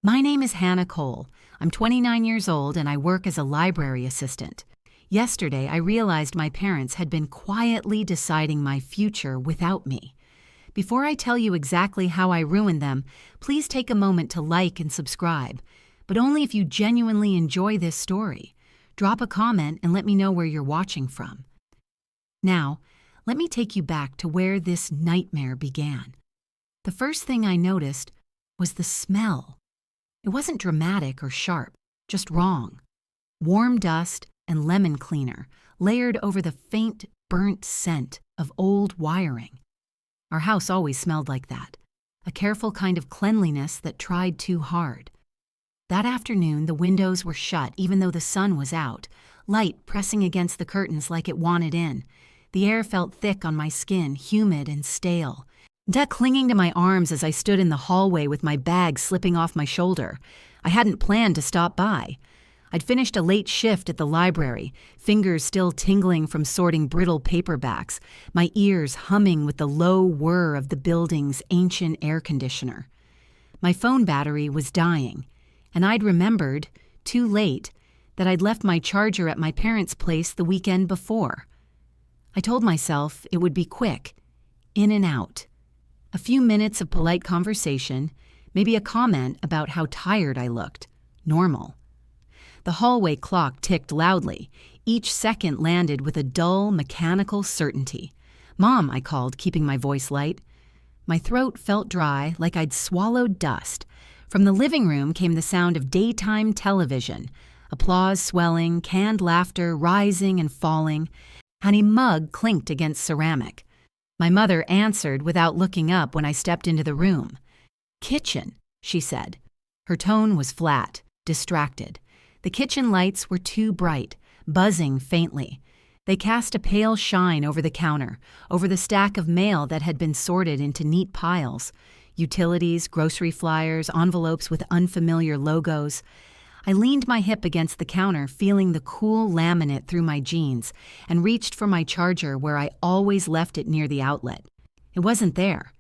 My name is Hannah Cole. I'm 29 years old and I work as a library assistant. Yesterday, I realized my parents had been quietly deciding my future without me. Before I tell you exactly how I ruined them, please take a moment to like and subscribe, but only if you genuinely enjoy this story. Drop a comment and let me know where you're watching from. Now, let me take you back to where this nightmare began. The first thing I noticed was the smell. It wasn't dramatic or sharp, just wrong. Warm dust and lemon cleaner layered over the faint, burnt scent of old wiring. Our house always smelled like that, a careful kind of cleanliness that tried too hard. That afternoon, the windows were shut even though the sun was out, light pressing against the curtains like it wanted in. The air felt thick on my skin, humid and stale. Death clinging to my arms as I stood in the hallway with my bag slipping off my shoulder. I hadn't planned to stop by. I'd finished a late shift at the library, fingers still tingling from sorting brittle paperbacks, my ears humming with the low whir of the building's ancient air conditioner. My phone battery was dying, and I'd remembered, too late, that I'd left my charger at my parents' place the weekend before. I told myself it would be quick, in and out. A few minutes of polite conversation, maybe a comment about how tired I looked. Normal. The hallway clock ticked loudly. Each second landed with a dull, mechanical certainty. "Mom," I called, keeping my voice light. My throat felt dry, like I'd swallowed dust. From the living room came the sound of daytime television. Applause swelling, canned laughter rising and falling. A mug clinked against ceramic. My mother answered without looking up when I stepped into the room. "Kitchen," she said. Her tone was flat, distracted. The kitchen lights were too bright, buzzing faintly. They cast a pale shine over the counter, over the stack of mail that had been sorted into neat piles. Utilities, grocery flyers, envelopes with unfamiliar logos. I leaned my hip against the counter, feeling the cool laminate through my jeans, and reached for my charger where I always left it near the outlet. It wasn't there.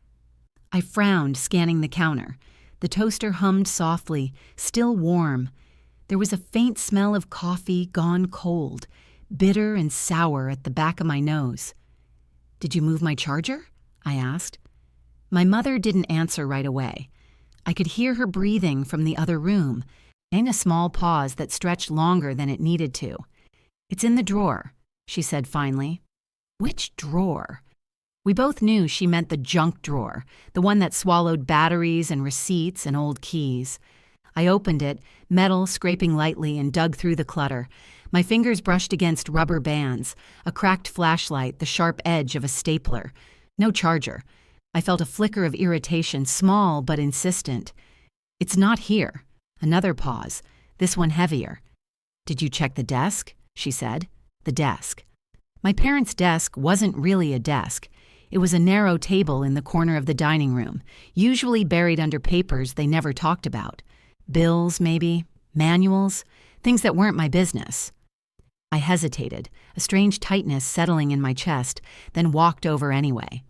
I frowned, scanning the counter. The toaster hummed softly, still warm. There was a faint smell of coffee gone cold, bitter and sour at the back of my nose. "Did you move my charger?" I asked. My mother didn't answer right away. I could hear her breathing from the other room, and a small pause that stretched longer than it needed to. "It's in the drawer," she said finally. Which drawer? We both knew she meant the junk drawer, the one that swallowed batteries and receipts and old keys. I opened it, metal scraping lightly, and dug through the clutter. My fingers brushed against rubber bands, a cracked flashlight, the sharp edge of a stapler. No charger. I felt a flicker of irritation, small but insistent. "It's not here." Another pause, this one heavier. "Did you check the desk?" she said. The desk. My parents' desk wasn't really a desk. It was a narrow table in the corner of the dining room, usually buried under papers they never talked about. Bills, maybe, manuals, things that weren't my business. I hesitated, a strange tightness settling in my chest, then walked over anyway.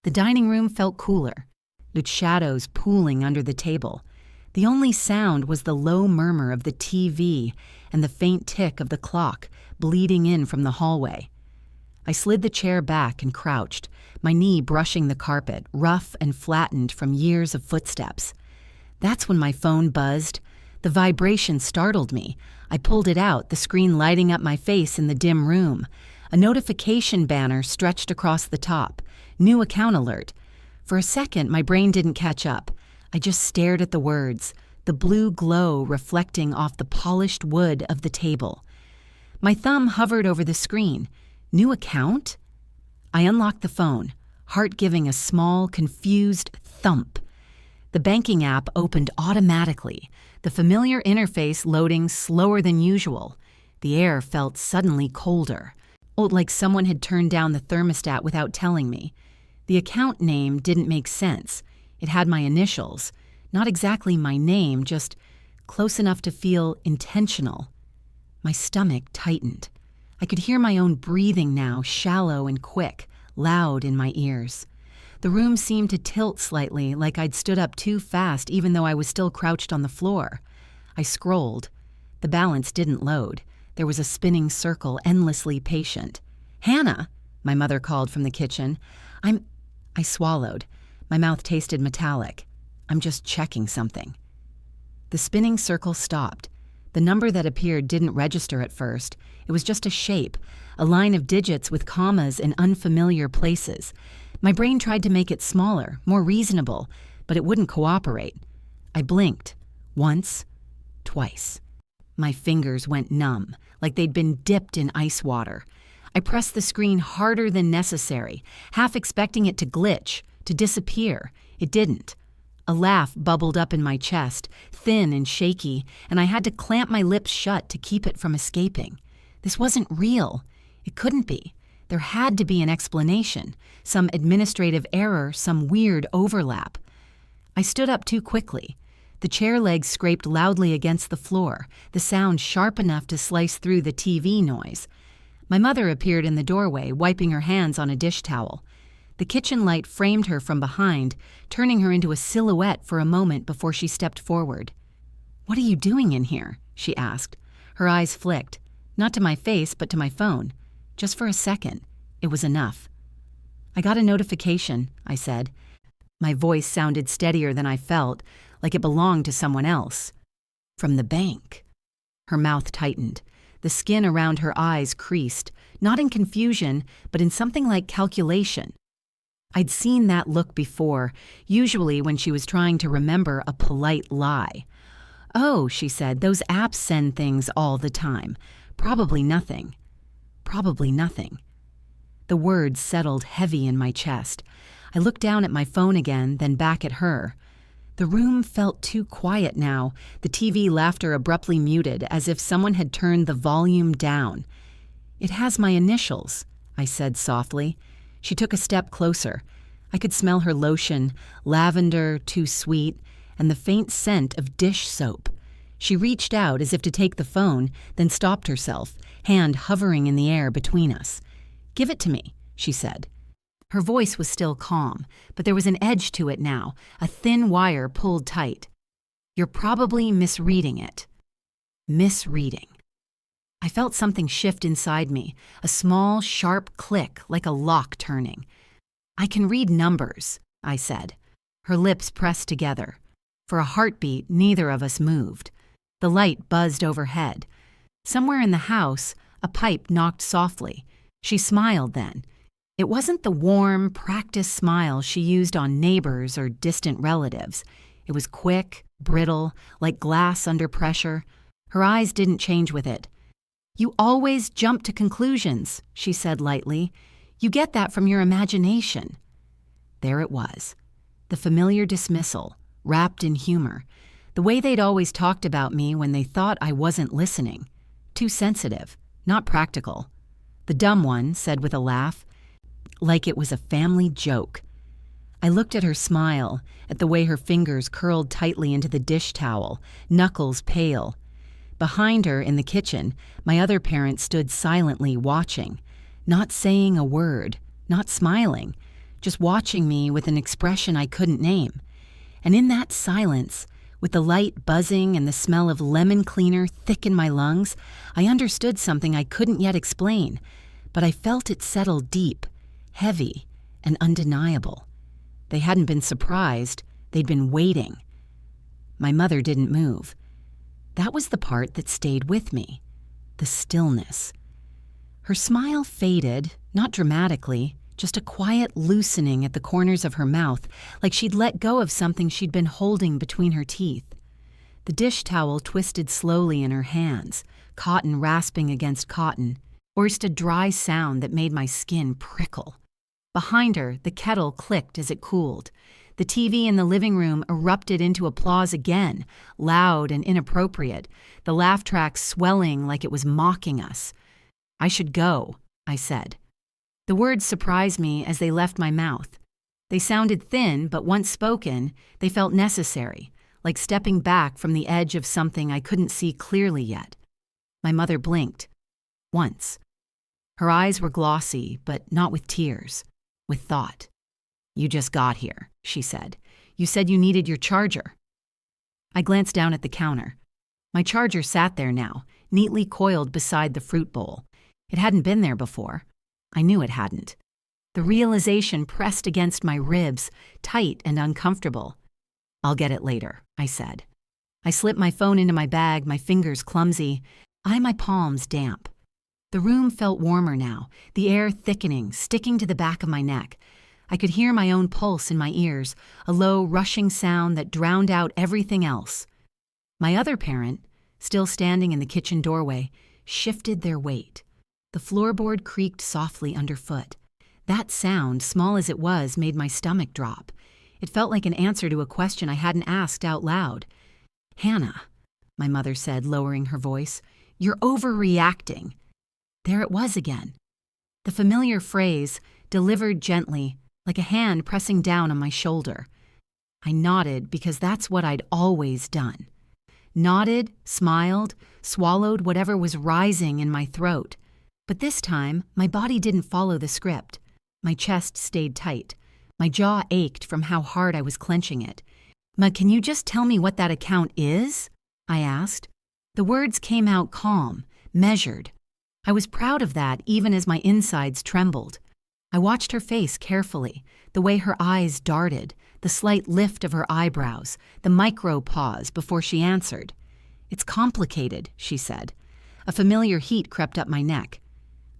The dining room felt cooler, with shadows pooling under the table. The only sound was the low murmur of the TV and the faint tick of the clock bleeding in from the hallway. I slid the chair back and crouched, my knee brushing the carpet, rough and flattened from years of footsteps. That's when my phone buzzed. The vibration startled me. I pulled it out, the screen lighting up my face in the dim room. A notification banner stretched across the top. New account alert. For a second, my brain didn't catch up. I just stared at the words, the blue glow reflecting off the polished wood of the table. My thumb hovered over the screen. New account? I unlocked the phone, heart giving a small, confused thump. The banking app opened automatically, the familiar interface loading slower than usual. The air felt suddenly colder, like someone had turned down the thermostat without telling me. The account name didn't make sense. It had my initials, not exactly my name, just close enough to feel intentional. My stomach tightened. I could hear my own breathing now, shallow and quick, loud in my ears. The room seemed to tilt slightly, like I'd stood up too fast even though I was still crouched on the floor. I scrolled. The balance didn't load. There was a spinning circle, endlessly patient. "Hannah," my mother called from the kitchen. I swallowed. My mouth tasted metallic. "I'm just checking something." The spinning circle stopped. The number that appeared didn't register at first. It was just a shape, a line of digits with commas in unfamiliar places. My brain tried to make it smaller, more reasonable, but it wouldn't cooperate. I blinked. Once, twice. My fingers went numb, like they'd been dipped in ice water. I pressed the screen harder than necessary, half expecting it to glitch, to disappear. It didn't. A laugh bubbled up in my chest, thin and shaky, and I had to clamp my lips shut to keep it from escaping. This wasn't real. It couldn't be. There had to be an explanation, some administrative error, some weird overlap. I stood up too quickly. The chair legs scraped loudly against the floor, the sound sharp enough to slice through the TV noise. My mother appeared in the doorway, wiping her hands on a dish towel. The kitchen light framed her from behind, turning her into a silhouette for a moment before she stepped forward. "What are you doing in here?" she asked. Her eyes flicked, not to my face but to my phone. Just for a second. It was enough. "I got a notification," I said. My voice sounded steadier than I felt, like it belonged to someone else. "From the bank." Her mouth tightened. The skin around her eyes creased, not in confusion, but in something like calculation. I'd seen that look before, usually when she was trying to remember a polite lie. "Oh," she said, "those apps send things all the time. Probably nothing." Probably nothing. The words settled heavy in my chest. I looked down at my phone again, then back at her. The room felt too quiet now, the TV laughter abruptly muted, as if someone had turned the volume down. "It has my initials," I said softly. She took a step closer. I could smell her lotion, lavender, too sweet, and the faint scent of dish soap. She reached out as if to take the phone, then stopped herself, hand hovering in the air between us. "Give it to me," she said. Her voice was still calm, but there was an edge to it now, a thin wire pulled tight. "You're probably misreading it." Misreading. I felt something shift inside me, a small, sharp click like a lock turning. "I can read numbers," I said. Her lips pressed together. For a heartbeat, neither of us moved. The light buzzed overhead. Somewhere in the house, a pipe knocked softly. She smiled then. It wasn't the warm, practiced smile she used on neighbors or distant relatives. It was quick, brittle, like glass under pressure. Her eyes didn't change with it. "You always jump to conclusions," she said lightly. "You get that from your imagination." There it was. The familiar dismissal, wrapped in humor. The way they'd always talked about me when they thought I wasn't listening. Too sensitive, not practical. The dumb one said with a laugh, like it was a family joke. I looked at her smile, at the way her fingers curled tightly into the dish towel, knuckles pale. Behind her, in the kitchen, my other parent stood silently watching, not saying a word, not smiling, just watching me with an expression I couldn't name. And in that silence, with the light buzzing and the smell of lemon cleaner thick in my lungs, I understood something I couldn't yet explain, but I felt it settle deep, heavy, and undeniable. They hadn't been surprised, they'd been waiting. My mother didn't move. That was the part that stayed with me, the stillness. Her smile faded, not dramatically, just a quiet loosening at the corners of her mouth, like she'd let go of something she'd been holding between her teeth. The dish towel twisted slowly in her hands, cotton rasping against cotton, forced a dry sound that made my skin prickle. Behind her, the kettle clicked as it cooled. The TV in the living room erupted into applause again, loud and inappropriate, the laugh track swelling like it was mocking us. "I should go," I said. The words surprised me as they left my mouth. They sounded thin, but once spoken, they felt necessary, like stepping back from the edge of something I couldn't see clearly yet. My mother blinked. Once. Her eyes were glossy, but not with tears, with thought. "You just got here," she said. "You said you needed your charger." I glanced down at the counter. My charger sat there now, neatly coiled beside the fruit bowl. It hadn't been there before. I knew it hadn't. The realization pressed against my ribs, tight and uncomfortable. "I'll get it later," I said. I slipped my phone into my bag, my fingers clumsy, my palms damp. The room felt warmer now, the air thickening, sticking to the back of my neck. I could hear my own pulse in my ears, a low, rushing sound that drowned out everything else. My other parent, still standing in the kitchen doorway, shifted their weight. The floorboard creaked softly underfoot. That sound, small as it was, made my stomach drop. It felt like an answer to a question I hadn't asked out loud. "Hannah," my mother said, lowering her voice, "you're overreacting." There it was again. The familiar phrase, delivered gently, like a hand pressing down on my shoulder. I nodded because that's what I'd always done. Nodded, smiled, swallowed whatever was rising in my throat. But this time, my body didn't follow the script. My chest stayed tight. My jaw ached from how hard I was clenching it. "Ma, can you just tell me what that account is?" I asked. The words came out calm, measured. I was proud of that even as my insides trembled. I watched her face carefully, the way her eyes darted, the slight lift of her eyebrows, the micro pause before she answered. "It's complicated," she said. A familiar heat crept up my neck.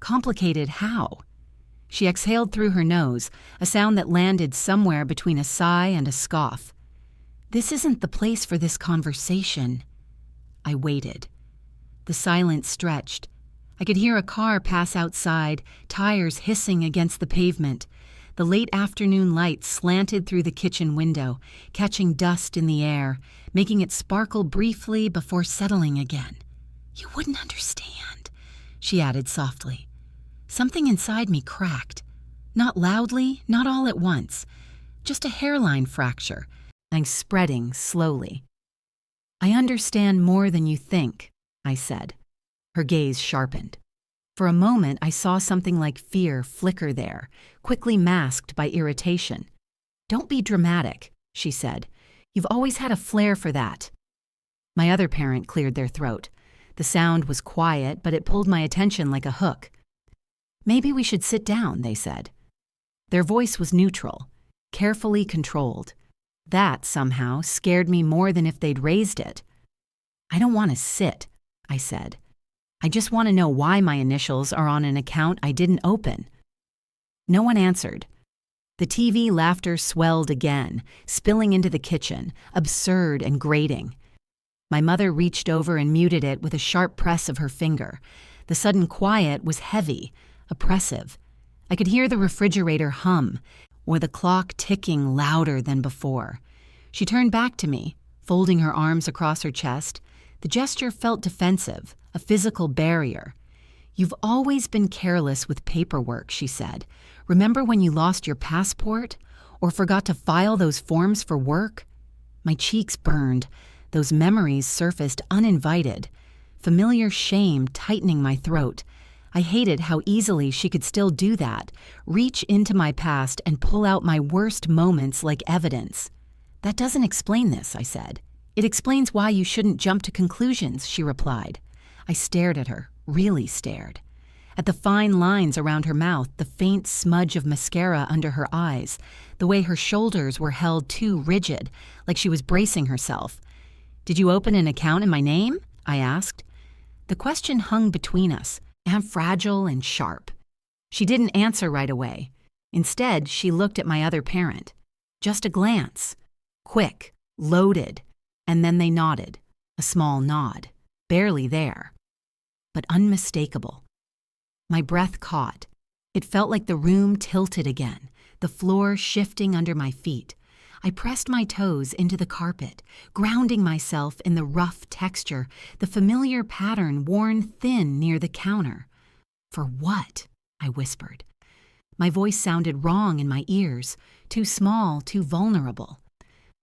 "Complicated how?" She exhaled through her nose, a sound that landed somewhere between a sigh and a scoff. "This isn't the place for this conversation." I waited. The silence stretched. I could hear a car pass outside, tires hissing against the pavement. The late afternoon light slanted through the kitchen window, catching dust in the air, making it sparkle briefly before settling again. "You wouldn't understand," she added softly. Something inside me cracked. Not loudly, not all at once. Just a hairline fracture, and spreading slowly. "I understand more than you think," I said. Her gaze sharpened. For a moment, I saw something like fear flicker there, quickly masked by irritation. "Don't be dramatic," she said. "You've always had a flair for that." My other parent cleared their throat. The sound was quiet, but it pulled my attention like a hook. "Maybe we should sit down," they said. Their voice was neutral, carefully controlled. That, somehow, scared me more than if they'd raised it. "I don't want to sit," I said. "I just want to know why my initials are on an account I didn't open." No one answered. The TV laughter swelled again, spilling into the kitchen, absurd and grating. My mother reached over and muted it with a sharp press of her finger. The sudden quiet was heavy, oppressive. I could hear the refrigerator hum, or the clock ticking louder than before. She turned back to me, folding her arms across her chest. The gesture felt defensive, a physical barrier. "You've always been careless with paperwork," she said. "Remember when you lost your passport? Or forgot to file those forms for work?" My cheeks burned. Those memories surfaced uninvited. Familiar shame tightening my throat. I hated how easily she could still do that, reach into my past and pull out my worst moments like evidence. "That doesn't explain this," I said. "It explains why you shouldn't jump to conclusions," she replied. I stared at her, really stared. At the fine lines around her mouth, the faint smudge of mascara under her eyes, the way her shoulders were held too rigid, like she was bracing herself. "Did you open an account in my name?" I asked. The question hung between us, and fragile and sharp. She didn't answer right away. Instead, she looked at my other parent. Just a glance. Quick, loaded, and then they nodded. A small nod. Barely there. But unmistakable. My breath caught. It felt like the room tilted again, the floor shifting under my feet. I pressed my toes into the carpet, grounding myself in the rough texture, the familiar pattern worn thin near the counter. "For what?" I whispered. My voice sounded wrong in my ears, too small, too vulnerable.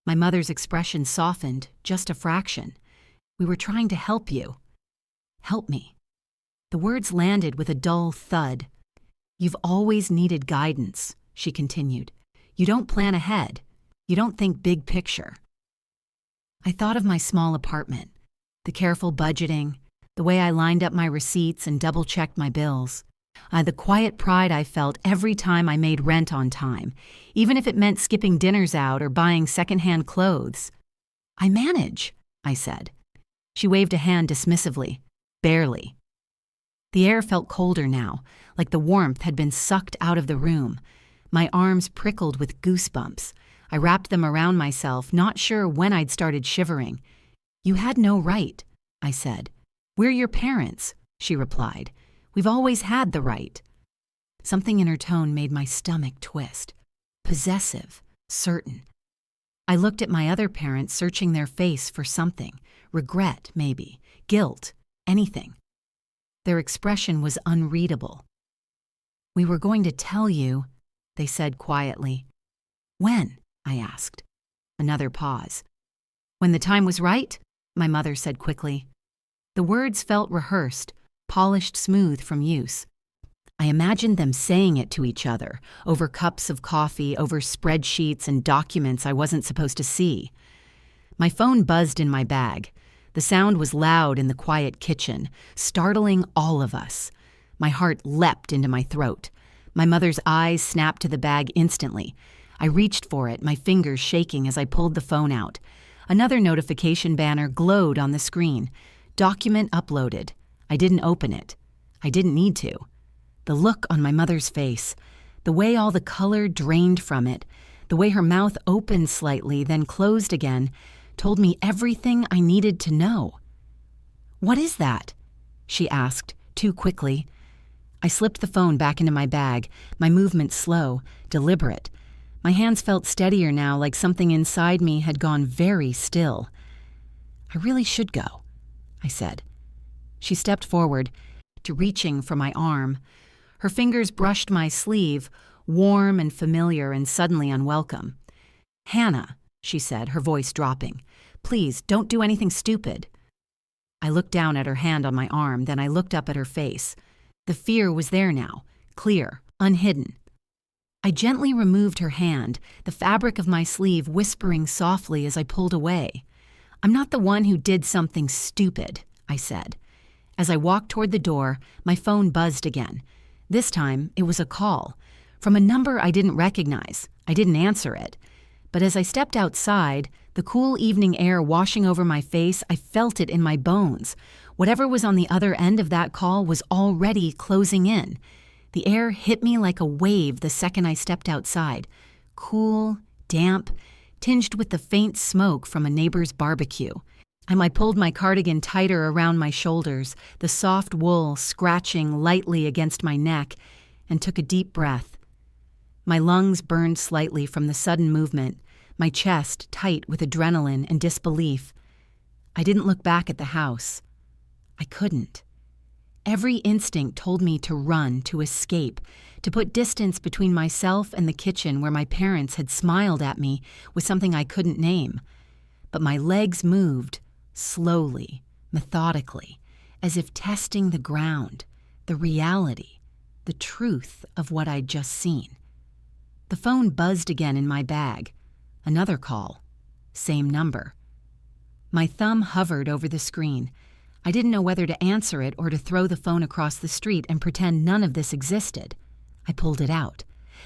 My mother's expression softened, just a fraction. "We were trying to help you." "Help me." The words landed with a dull thud. "You've always needed guidance," she continued. You don't plan ahead. You don't think big picture. I thought of my small apartment, the careful budgeting, the way I lined up my receipts and double-checked my bills. The quiet pride I felt every time I made rent on time, even if it meant skipping dinners out or buying secondhand clothes. I manage, I said. She waved a hand dismissively. Barely. The air felt colder now, like the warmth had been sucked out of the room. My arms prickled with goosebumps. I wrapped them around myself, not sure when I'd started shivering. You had no right, I said. We're your parents, she replied. We've always had the right. Something in her tone made my stomach twist. Possessive, certain. I looked at my other parents, searching their face for something. Regret, maybe. Guilt. Anything. Their expression was unreadable. We were going to tell you, they said quietly. When? I asked. Another pause. When the time was right, my mother said quickly. The words felt rehearsed, polished smooth from use. I imagined them saying it to each other, over cups of coffee, over spreadsheets and documents I wasn't supposed to see. My phone buzzed in my bag. The sound was loud in the quiet kitchen, startling all of us. My heart leapt into my throat. My mother's eyes snapped to the bag instantly. I reached for it, my fingers shaking as I pulled the phone out. Another notification banner glowed on the screen. Document uploaded. I didn't open it. I didn't need to. The look on my mother's face, the way all the color drained from it, the way her mouth opened slightly, then closed again, told me everything I needed to know. What is that? She asked, too quickly. I slipped the phone back into my bag, my movements slow, deliberate. My hands felt steadier now, like something inside me had gone very still. I really should go, I said. She stepped forward, reaching for my arm. Her fingers brushed my sleeve, warm and familiar and suddenly unwelcome. Hannah, she said, her voice dropping. Please, don't do anything stupid. I looked down at her hand on my arm, then I looked up at her face. The fear was there now, clear, unhidden. I gently removed her hand, the fabric of my sleeve whispering softly as I pulled away. I'm not the one who did something stupid, I said. As I walked toward the door, my phone buzzed again. This time, it was a call. From a number I didn't recognize. I didn't answer it. But as I stepped outside, the cool evening air washing over my face, I felt it in my bones. Whatever was on the other end of that call was already closing in. The air hit me like a wave the second I stepped outside. Cool, damp, tinged with the faint smoke from a neighbor's barbecue. I pulled my cardigan tighter around my shoulders, the soft wool scratching lightly against my neck, and took a deep breath. My lungs burned slightly from the sudden movement, my chest tight with adrenaline and disbelief. I didn't look back at the house. I couldn't. Every instinct told me to run, to escape, to put distance between myself and the kitchen where my parents had smiled at me with something I couldn't name. But my legs moved, slowly, methodically, as if testing the ground, the reality, the truth of what I'd just seen. The phone buzzed again in my bag. Another call. Same number. My thumb hovered over the screen. I didn't know whether to answer it or to throw the phone across the street and pretend none of this existed. I pulled it out.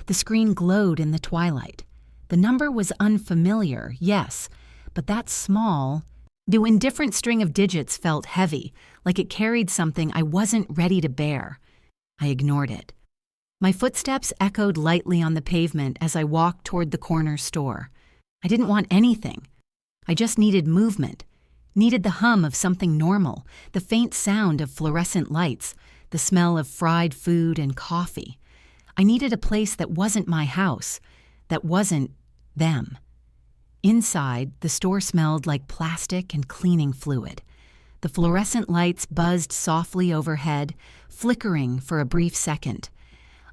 The screen glowed in the twilight. The number was unfamiliar, yes, but that small, the indifferent string of digits felt heavy, like it carried something I wasn't ready to bear. I ignored it. My footsteps echoed lightly on the pavement as I walked toward the corner store. I didn't want anything. I just needed movement, needed the hum of something normal, the faint sound of fluorescent lights, the smell of fried food and coffee. I needed a place that wasn't my house, that wasn't them. Inside, the store smelled like plastic and cleaning fluid. The fluorescent lights buzzed softly overhead, flickering for a brief second.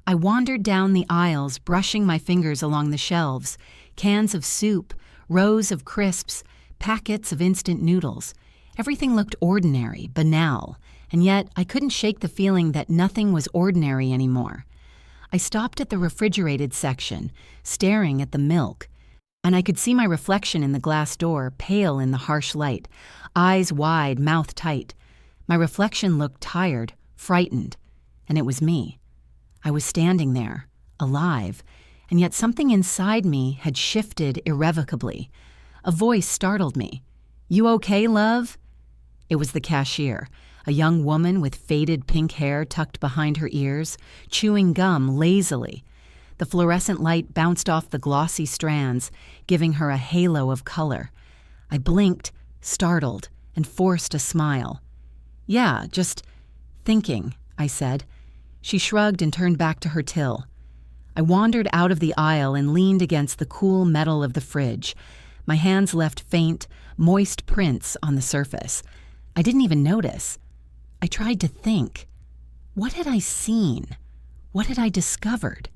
I wandered down the aisles, brushing my fingers along the shelves, cans of soup, rows of crisps, packets of instant noodles. Everything looked ordinary, banal, and yet I couldn't shake the feeling that nothing was ordinary anymore. I stopped at the refrigerated section, staring at the milk, and I could see my reflection in the glass door, pale in the harsh light, eyes wide, mouth tight. My reflection looked tired, frightened, and it was me. I was standing there, alive, and yet something inside me had shifted irrevocably. A voice startled me. "You okay, love?" It was the cashier, a young woman with faded pink hair tucked behind her ears, chewing gum lazily. The fluorescent light bounced off the glossy strands, giving her a halo of color. I blinked, startled, and forced a smile. "Yeah, just thinking," I said. She shrugged and turned back to her till. I wandered out of the aisle and leaned against the cool metal of the fridge. My hands left faint, moist prints on the surface. I didn't even notice. I tried to think. What had I seen? What had I discovered?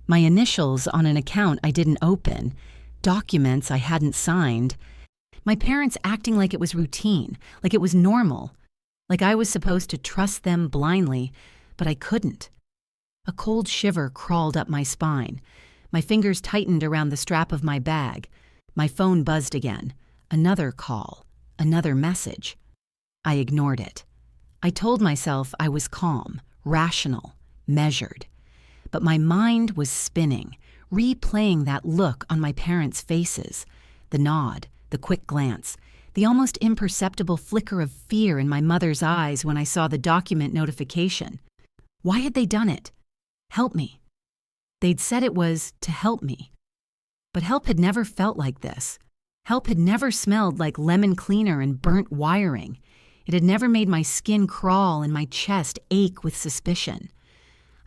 My initials on an account I didn't open, documents I hadn't signed, my parents acting like it was routine, like it was normal, like I was supposed to trust them blindly, but I couldn't. A cold shiver crawled up my spine. My fingers tightened around the strap of my bag. My phone buzzed again. Another call, another message. I ignored it. I told myself I was calm, rational, measured. But my mind was spinning, replaying that look on my parents' faces, the nod, the quick glance, the almost imperceptible flicker of fear in my mother's eyes when I saw the document notification. Why had they done it? Help me. They'd said it was to help me. But help had never felt like this. Help had never smelled like lemon cleaner and burnt wiring. It had never made my skin crawl and my chest ache with suspicion.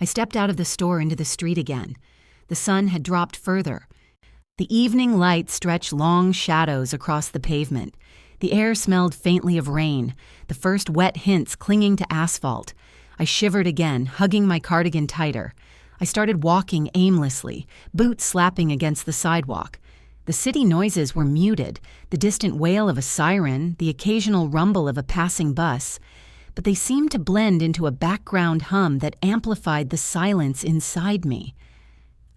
I stepped out of the store into the street again. The sun had dropped further. The evening light stretched long shadows across the pavement. The air smelled faintly of rain, the first wet hints clinging to asphalt. I shivered again, hugging my cardigan tighter. I started walking aimlessly, boots slapping against the sidewalk. The city noises were muted, the distant wail of a siren, the occasional rumble of a passing bus, but they seemed to blend into a background hum that amplified the silence inside me.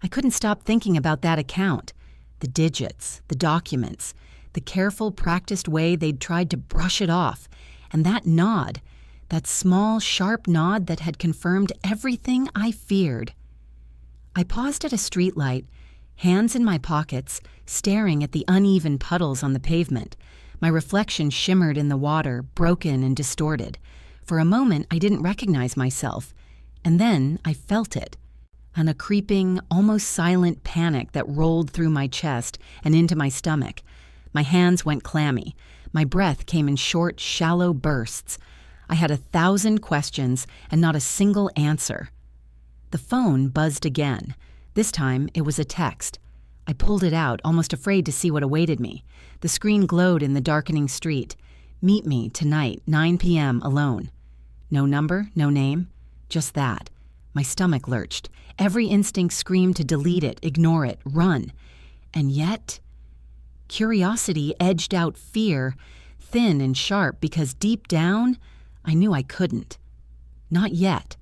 I couldn't stop thinking about that account, the digits, the documents, the careful, practiced way they'd tried to brush it off, and that nod, that small, sharp nod that had confirmed everything I feared. I paused at a streetlight, hands in my pockets, staring at the uneven puddles on the pavement. My reflection shimmered in the water, broken and distorted. For a moment, I didn't recognize myself, and then I felt it, and a creeping, almost silent panic that rolled through my chest and into my stomach. My hands went clammy. My breath came in short, shallow bursts. I had 1,000 questions and not a single answer. The phone buzzed again. This time, it was a text. I pulled it out, almost afraid to see what awaited me. The screen glowed in the darkening street. "Meet me tonight, 9 p.m. alone." No number, no name, just that. My stomach lurched. Every instinct screamed to delete it, ignore it, run. And yet, curiosity edged out fear, thin and sharp, because deep down, I knew I couldn't. Not yet.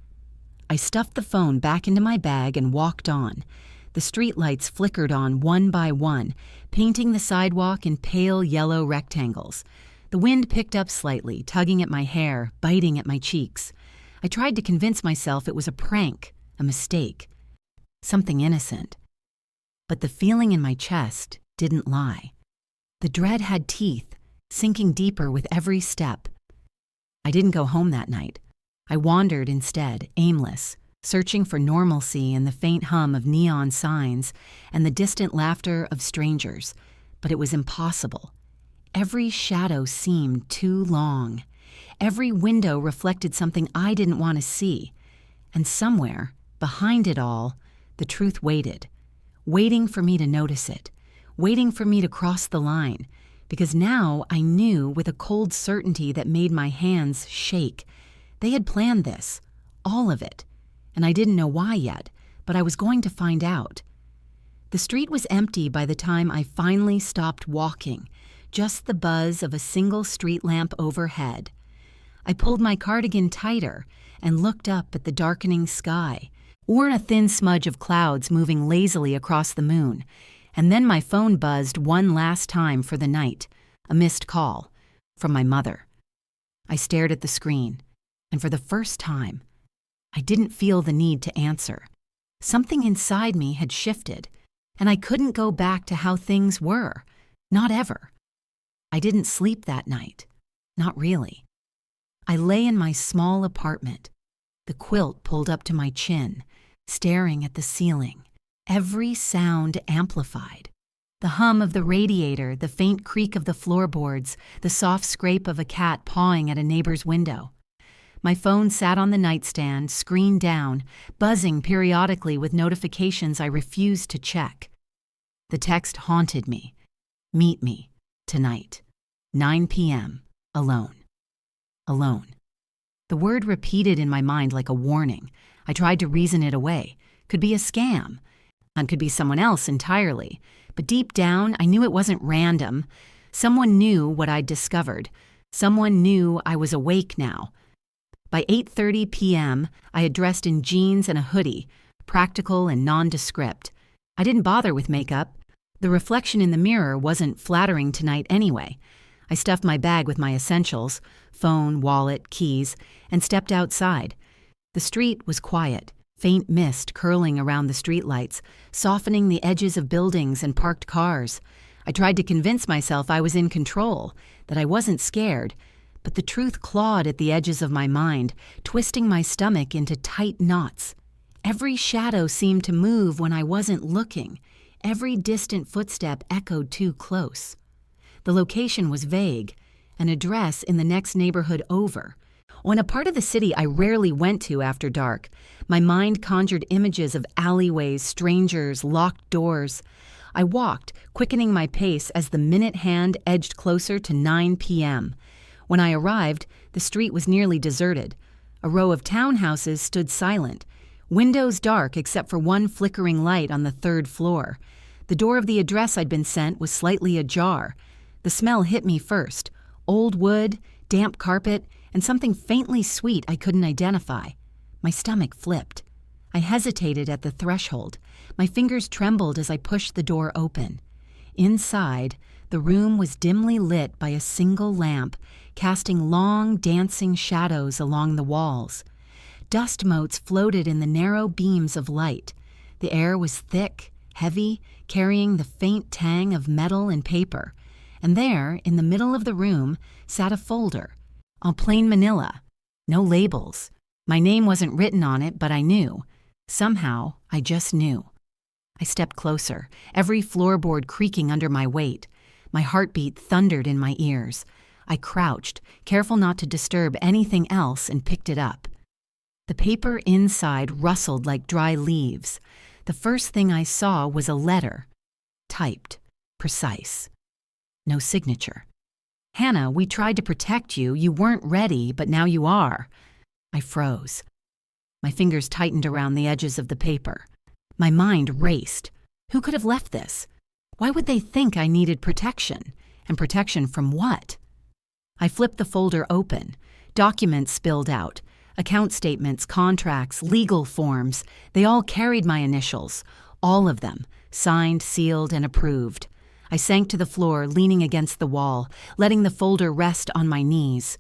I stuffed the phone back into my bag and walked on. The streetlights flickered on one by one, painting the sidewalk in pale yellow rectangles. The wind picked up slightly, tugging at my hair, biting at my cheeks. I tried to convince myself it was a prank, a mistake, something innocent. But the feeling in my chest didn't lie. The dread had teeth, sinking deeper with every step. I didn't go home that night. I wandered instead, aimless, searching for normalcy in the faint hum of neon signs and the distant laughter of strangers. But it was impossible. Every shadow seemed too long. Every window reflected something I didn't want to see. And somewhere, behind it all, the truth waited, waiting for me to notice it, waiting for me to cross the line, because now I knew with a cold certainty that made my hands shake. They had planned this, all of it, and I didn't know why yet, but I was going to find out. The street was empty by the time I finally stopped walking, just the buzz of a single street lamp overhead. I pulled my cardigan tighter and looked up at the darkening sky, or a thin smudge of clouds moving lazily across the moon. And then my phone buzzed one last time for the night, a missed call from my mother. I stared at the screen, and for the first time, I didn't feel the need to answer. Something inside me had shifted, and I couldn't go back to how things were, not ever. I didn't sleep that night, not really. I lay in my small apartment, the quilt pulled up to my chin, staring at the ceiling, every sound amplified. The hum of the radiator, the faint creak of the floorboards, the soft scrape of a cat pawing at a neighbor's window. My phone sat on the nightstand, screen down, buzzing periodically with notifications I refused to check. The text haunted me. Meet me, tonight, 9 p.m., alone. Alone. The word repeated in my mind like a warning. I tried to reason it away. Could be a scam. And could be someone else entirely. But deep down, I knew it wasn't random. Someone knew what I'd discovered. Someone knew I was awake now. By 8:30 p.m., I had dressed in jeans and a hoodie, practical and nondescript. I didn't bother with makeup. The reflection in the mirror wasn't flattering tonight anyway. I stuffed my bag with my essentials, phone, wallet, keys, and stepped outside. The street was quiet, faint mist curling around the streetlights, softening the edges of buildings and parked cars. I tried to convince myself I was in control, that I wasn't scared, but the truth clawed at the edges of my mind, twisting my stomach into tight knots. Every shadow seemed to move when I wasn't looking. Every distant footstep echoed too close. The location was vague, an address in the next neighborhood over. On a part of the city I rarely went to after dark, my mind conjured images of alleyways, strangers, locked doors. I walked, quickening my pace as the minute hand edged closer to 9 p.m. When I arrived, the street was nearly deserted. A row of townhouses stood silent, windows dark except for one flickering light on the third floor. The door of the address I'd been sent was slightly ajar. The smell hit me first, old wood, damp carpet, and something faintly sweet I couldn't identify. My stomach flipped. I hesitated at the threshold. My fingers trembled as I pushed the door open. Inside, the room was dimly lit by a single lamp, casting long, dancing shadows along the walls. Dust motes floated in the narrow beams of light. The air was thick, heavy, carrying the faint tang of metal and paper. And there, in the middle of the room, sat a folder, all plain manila, no labels. My name wasn't written on it, but I knew. Somehow, I just knew. I stepped closer, every floorboard creaking under my weight. My heartbeat thundered in my ears. I crouched, careful not to disturb anything else, and picked it up. The paper inside rustled like dry leaves. The first thing I saw was a letter. Typed. Precise. No signature. Hannah, we tried to protect you. You weren't ready, but now you are. I froze. My fingers tightened around the edges of the paper. My mind raced. Who could have left this? Why would they think I needed protection? And protection from what? I flipped the folder open. Documents spilled out. Account statements, contracts, legal forms. They all carried my initials. All of them. Signed, sealed, and approved. I sank to the floor, leaning against the wall, letting the folder rest on my knees.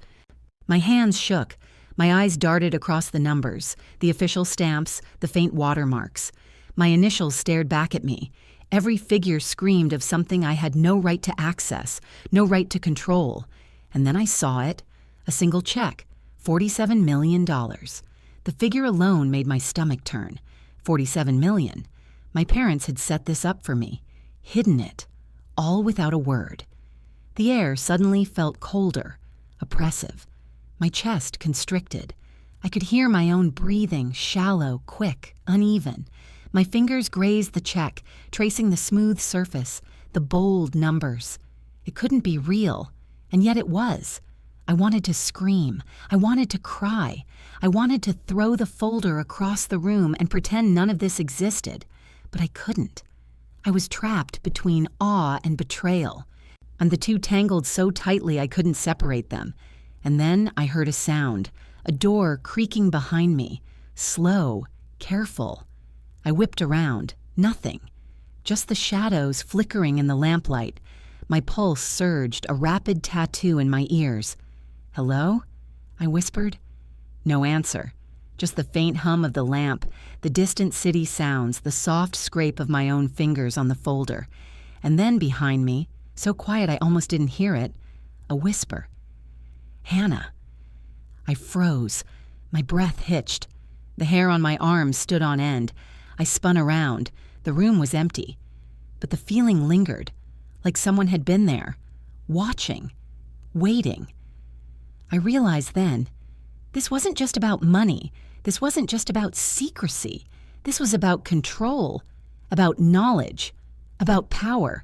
My hands shook. My eyes darted across the numbers, the official stamps, the faint watermarks. My initials stared back at me. Every figure screamed of something I had no right to access, no right to control. And then I saw it. A single check. $47 million. The figure alone made my stomach turn. $47 million. My parents had set this up for me. Hidden it. All without a word. The air suddenly felt colder, oppressive. My chest constricted. I could hear my own breathing, shallow, quick, uneven. My fingers grazed the check, tracing the smooth surface, the bold numbers. It couldn't be real, and yet it was. I wanted to scream. I wanted to cry. I wanted to throw the folder across the room and pretend none of this existed, but I couldn't. I was trapped between awe and betrayal, and the two tangled so tightly I couldn't separate them. And then I heard a sound, a door creaking behind me, slow, Careful. I whipped around. Nothing. Just the shadows flickering in the lamplight. My pulse surged, a rapid tattoo in my ears. "Hello?" I whispered. No answer. Just the faint hum of the lamp, the distant city sounds, the soft scrape of my own fingers on the folder. And then behind me, so quiet I almost didn't hear it, a whisper. "Hannah." I froze. My breath hitched. The hair on my arms stood on end. I spun around. The room was empty. But the feeling lingered, like someone had been there, watching, waiting. I realized then, this wasn't just about money. This wasn't just about secrecy. This was about control, about knowledge, about power.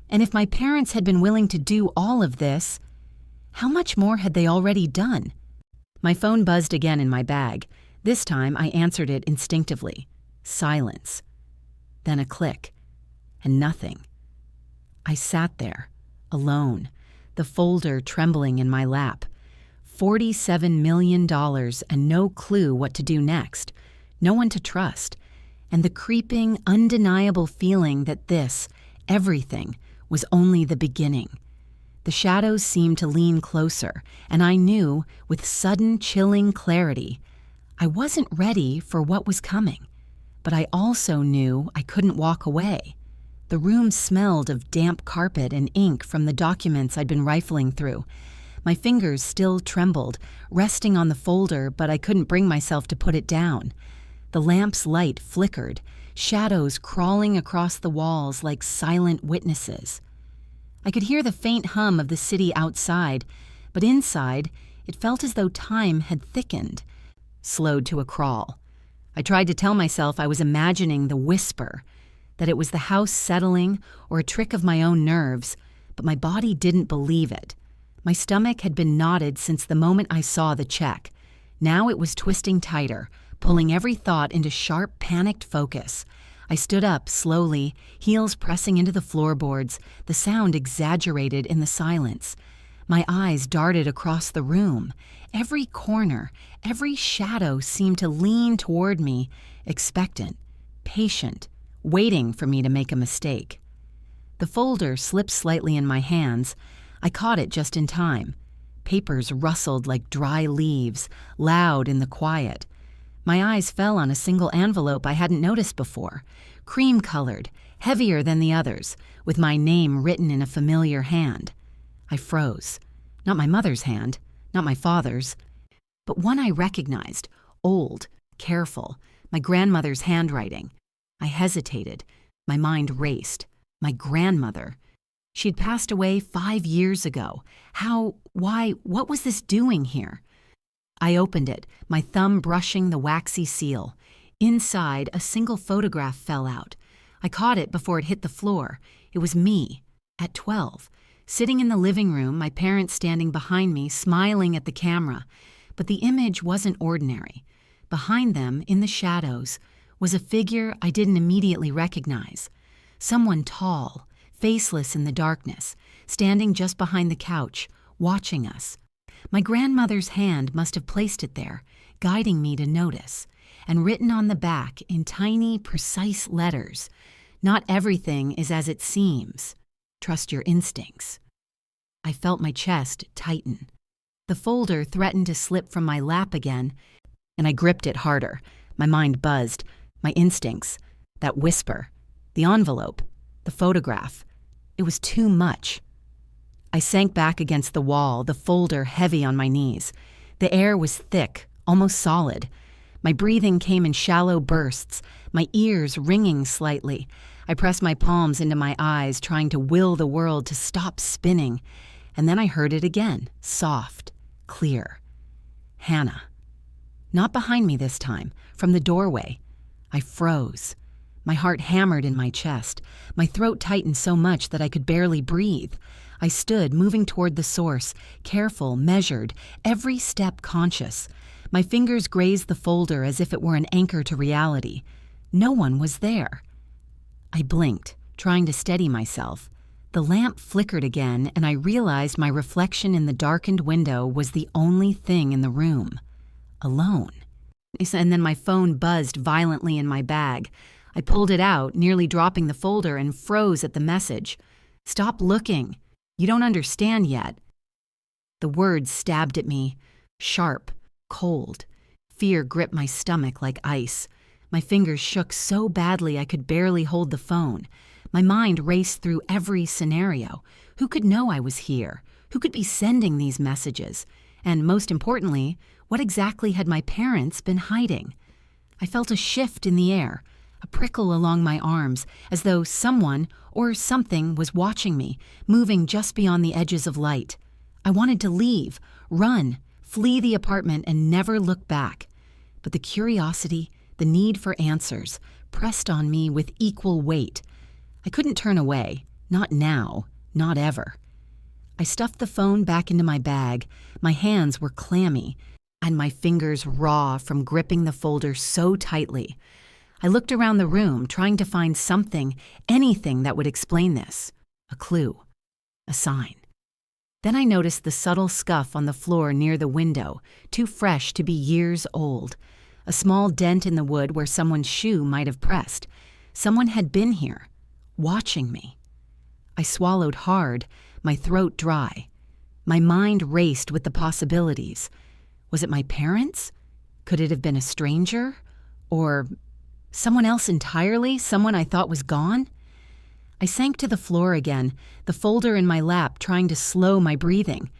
And if my parents had been willing to do all of this, how much more had they already done? My phone buzzed again in my bag. This time I answered it instinctively. Silence. Then a click. And nothing. I sat there, alone, the folder trembling in my lap. $47 million and no clue what to do next. No one to trust. And the creeping, undeniable feeling that this, everything, was only the beginning. The shadows seemed to lean closer, and I knew, with sudden, chilling clarity, I wasn't ready for what was coming. But I also knew I couldn't walk away. The room smelled of damp carpet and ink from the documents I'd been rifling through. My fingers still trembled, resting on the folder, but I couldn't bring myself to put it down. The lamp's light flickered, shadows crawling across the walls like silent witnesses. I could hear the faint hum of the city outside, but inside, it felt as though time had thickened, slowed to a crawl. I tried to tell myself I was imagining the whisper, that it was the house settling or a trick of my own nerves, but my body didn't believe it. My stomach had been knotted since the moment I saw the check. Now it was twisting tighter, pulling every thought into sharp, panicked focus. I stood up slowly, heels pressing into the floorboards, the sound exaggerated in the silence. My eyes darted across the room. Every corner, every shadow seemed to lean toward me, expectant, patient, waiting for me to make a mistake. The folder slipped slightly in my hands. I caught it just in time. Papers rustled like dry leaves, loud in the quiet. My eyes fell on a single envelope I hadn't noticed before, cream-colored, heavier than the others, with my name written in a familiar hand. I froze. Not my mother's hand, not my father's, but one I recognized, old, careful, my grandmother's handwriting. I hesitated. My mind raced. My grandmother. She'd passed away 5 years ago. How, why, what was this doing here? I opened it, my thumb brushing the waxy seal. Inside, a single photograph fell out. I caught it before it hit the floor. It was me, at 12, sitting in the living room, my parents standing behind me, smiling at the camera. But the image wasn't ordinary. Behind them, in the shadows, was a figure I didn't immediately recognize. Someone tall, faceless in the darkness, standing just behind the couch, watching us. My grandmother's hand must have placed it there, guiding me to notice, and written on the back in tiny, precise letters, "Not everything is as it seems. Trust your instincts." I felt my chest tighten. The folder threatened to slip from my lap again, and I gripped it harder. My mind buzzed. My instincts, that whisper, the envelope, the photograph. It was too much. I sank back against the wall, the folder heavy on my knees. The air was thick, almost solid. My breathing came in shallow bursts, my ears ringing slightly. I pressed my palms into my eyes, trying to will the world to stop spinning. And then I heard it again, soft, clear. Hannah. Not behind me this time, from the doorway. I froze. My heart hammered in my chest. My throat tightened so much that I could barely breathe. I stood, moving toward the source, careful, measured, every step conscious. My fingers grazed the folder as if it were an anchor to reality. No one was there. I blinked, trying to steady myself. The lamp flickered again, and I realized my reflection in the darkened window was the only thing in the room. Alone. And then my phone buzzed violently in my bag. I pulled it out, nearly dropping the folder, and froze at the message. "Stop looking. You don't understand yet." The words stabbed at me, sharp, cold. Fear gripped my stomach like ice. My fingers shook so badly I could barely hold the phone. My mind raced through every scenario. Who could know I was here? Who could be sending these messages? And most importantly, what exactly had my parents been hiding? I felt a shift in the air, a prickle along my arms, as though someone or something was watching me, moving just beyond the edges of light. I wanted to leave, run, flee the apartment, and never look back. But the curiosity, the need for answers, pressed on me with equal weight. I couldn't turn away, not now, not ever. I stuffed the phone back into my bag. My hands were clammy, and my fingers raw from gripping the folder so tightly. I looked around the room, trying to find something, anything that would explain this. A clue, a sign. Then I noticed the subtle scuff on the floor near the window, too fresh to be years old. A small dent in the wood where someone's shoe might have pressed. Someone had been here, watching me. I swallowed hard, my throat dry. My mind raced with the possibilities. Was it my parents? Could it have been a stranger? Or someone else entirely? Someone I thought was gone? I sank to the floor again, the folder in my lap trying to slow my breathing.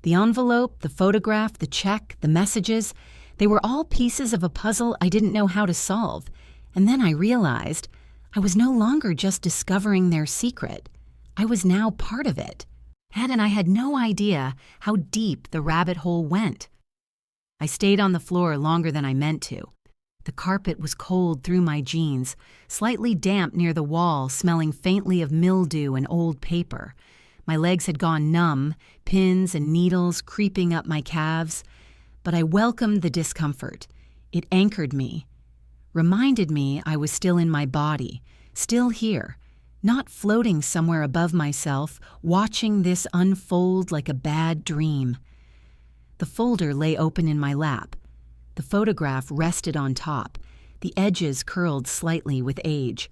The envelope, the photograph, the check, the messages, they were all pieces of a puzzle I didn't know how to solve. And then I realized I was no longer just discovering their secret. I was now part of it. And I had no idea how deep the rabbit hole went. I stayed on the floor longer than I meant to. The carpet was cold through my jeans, slightly damp near the wall, smelling faintly of mildew and old paper. My legs had gone numb, pins and needles creeping up my calves. But I welcomed the discomfort. It anchored me, reminded me I was still in my body, still here, not floating somewhere above myself, watching this unfold like a bad dream. The folder lay open in my lap. The photograph rested on top, the edges curled slightly with age.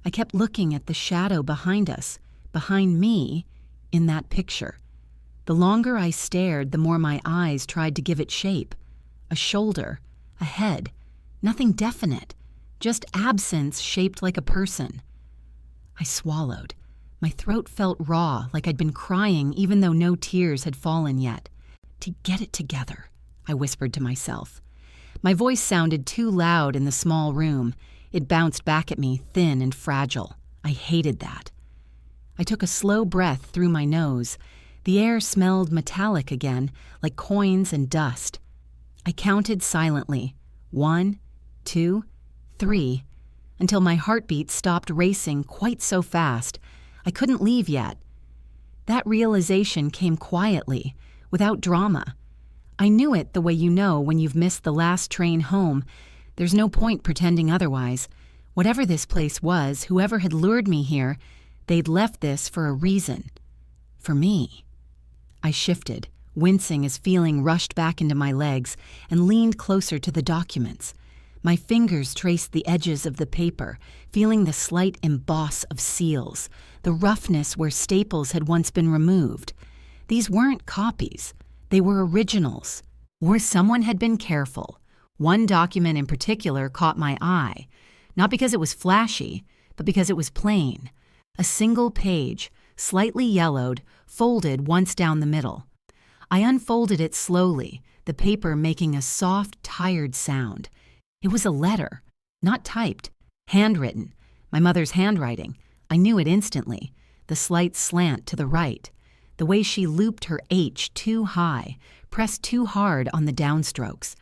I kept looking at the shadow behind us, behind me, in that picture. The longer I stared, the more my eyes tried to give it shape. A shoulder, a head, nothing definite, just absence shaped like a person. I swallowed. My throat felt raw, like I'd been crying even though no tears had fallen yet. "To get it together," I whispered to myself. My voice sounded too loud in the small room. It bounced back at me, thin and fragile. I hated that. I took a slow breath through my nose. The air smelled metallic again, like coins and dust. I counted silently. 1, 2, 3, until my heartbeat stopped racing quite so fast. I couldn't leave yet. That realization came quietly, without drama. I knew it the way you know when you've missed the last train home. There's no point pretending otherwise. Whatever this place was, whoever had lured me here, they'd left this for a reason. For me. I shifted, wincing as feeling rushed back into my legs, and leaned closer to the documents. My fingers traced the edges of the paper, feeling the slight emboss of seals, the roughness where staples had once been removed. These weren't copies. They were originals. Or someone had been careful. One document in particular caught my eye, not because it was flashy, but because it was plain. A single page, slightly yellowed, folded once down the middle. I unfolded it slowly, the paper making a soft, tired sound. It was a letter, not typed, handwritten, my mother's handwriting. I knew it instantly, the slight slant to the right, the way she looped her H too high, pressed too hard on the downstrokes.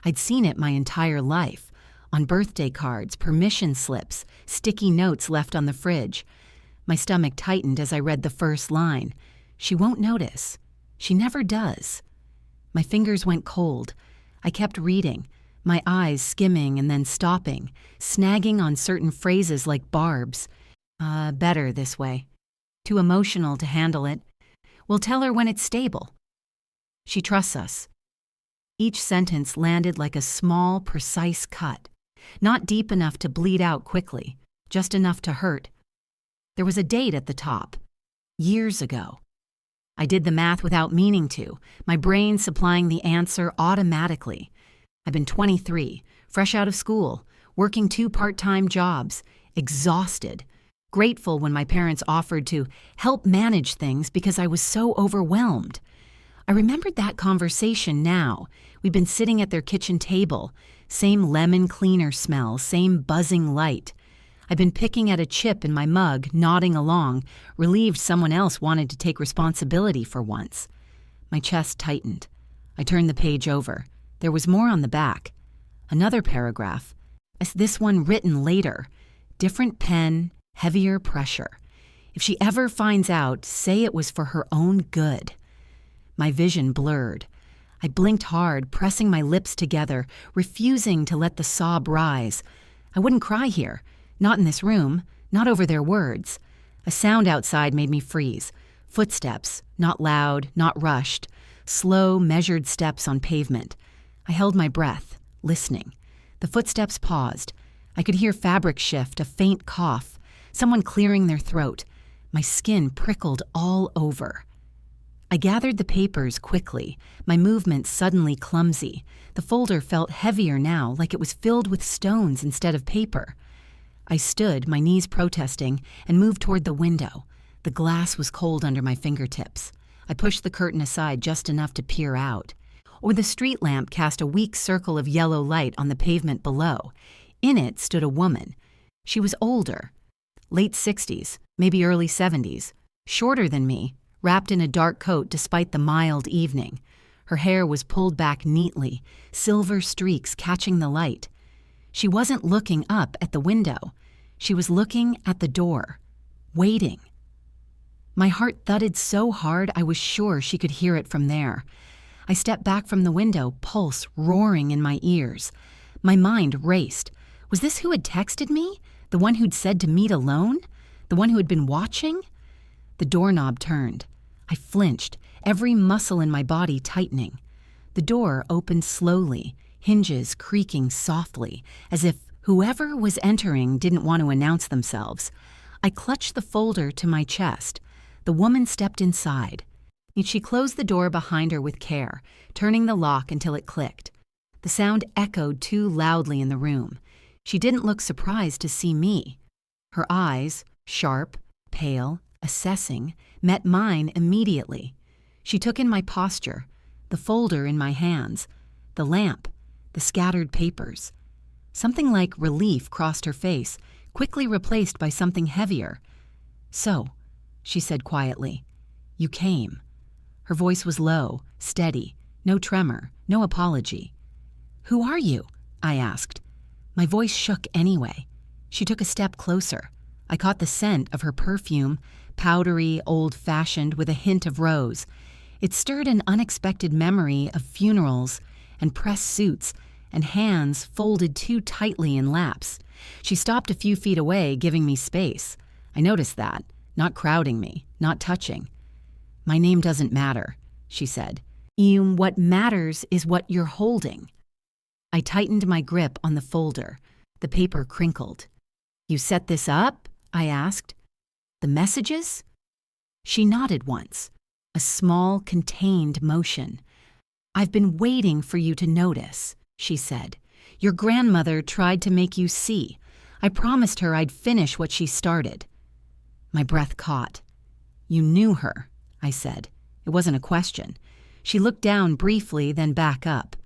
I'd seen it my entire life, on birthday cards, permission slips, sticky notes left on the fridge. My stomach tightened as I read the first line. She won't notice. She never does. My fingers went cold. I kept reading, my eyes skimming and then stopping, snagging on certain phrases like barbs. Better this way. Too emotional to handle it. We'll tell her when it's stable. She trusts us. Each sentence landed like a small, precise cut, not deep enough to bleed out quickly, just enough to hurt. There was a date at the top. Years ago. I did the math without meaning to, my brain supplying the answer automatically. I've been 23, fresh out of school, working 2 part-time jobs, exhausted, grateful when my parents offered to help manage things because I was so overwhelmed. I remembered that conversation now. We'd been sitting at their kitchen table, same lemon cleaner smell, same buzzing light. I'd been picking at a chip in my mug, nodding along, relieved someone else wanted to take responsibility for once. My chest tightened. I turned the page over. There was more on the back. Another paragraph. This one written later. Different pen, heavier pressure. If she ever finds out, say it was for her own good. My vision blurred. I blinked hard, pressing my lips together, refusing to let the sob rise. I wouldn't cry here. Not in this room, not over their words. A sound outside made me freeze. Footsteps, not loud, not rushed. Slow, measured steps on pavement. I held my breath, listening. The footsteps paused. I could hear fabric shift, a faint cough, someone clearing their throat. My skin prickled all over. I gathered the papers quickly, my movements suddenly clumsy. The folder felt heavier now, like it was filled with stones instead of paper. I stood, my knees protesting, and moved toward the window. The glass was cold under my fingertips. I pushed the curtain aside just enough to peer out. Or the street lamp cast a weak circle of yellow light on the pavement below. In it stood a woman. She was older, late 60s, maybe early 70s, shorter than me, wrapped in a dark coat despite the mild evening. Her hair was pulled back neatly, silver streaks catching the light. She wasn't looking up at the window. She was looking at the door, waiting. My heart thudded so hard I was sure she could hear it from there. I stepped back from the window, pulse roaring in my ears. My mind raced. Was this who had texted me? The one who'd said to meet alone? The one who had been watching? The doorknob turned. I flinched, every muscle in my body tightening. The door opened slowly, hinges creaking softly, as if whoever was entering didn't want to announce themselves. I clutched the folder to my chest. The woman stepped inside. She closed the door behind her with care, turning the lock until it clicked. The sound echoed too loudly in the room. She didn't look surprised to see me. Her eyes, sharp, pale, assessing, met mine immediately. She took in my posture, the folder in my hands, the lamp, the scattered papers. Something like relief crossed her face, quickly replaced by something heavier. "So," she said quietly, "you came." Her voice was low, steady, no tremor, no apology. "Who are you?" I asked. My voice shook anyway. She took a step closer. I caught the scent of her perfume, powdery, old-fashioned, with a hint of rose. It stirred an unexpected memory of funerals and pressed suits and hands folded too tightly in laps. She stopped a few feet away, giving me space. I noticed that, not crowding me, not touching. "My name doesn't matter," she said. What matters is what you're holding." I tightened my grip on the folder. The paper crinkled. "You set this up?" I asked. "The messages?" She nodded once, a small, contained motion. "I've been waiting for you to notice," she said. "Your grandmother tried to make you see. I promised her I'd finish what she started." My breath caught. "You knew her," I said. It wasn't a question. She looked down briefly, then back up.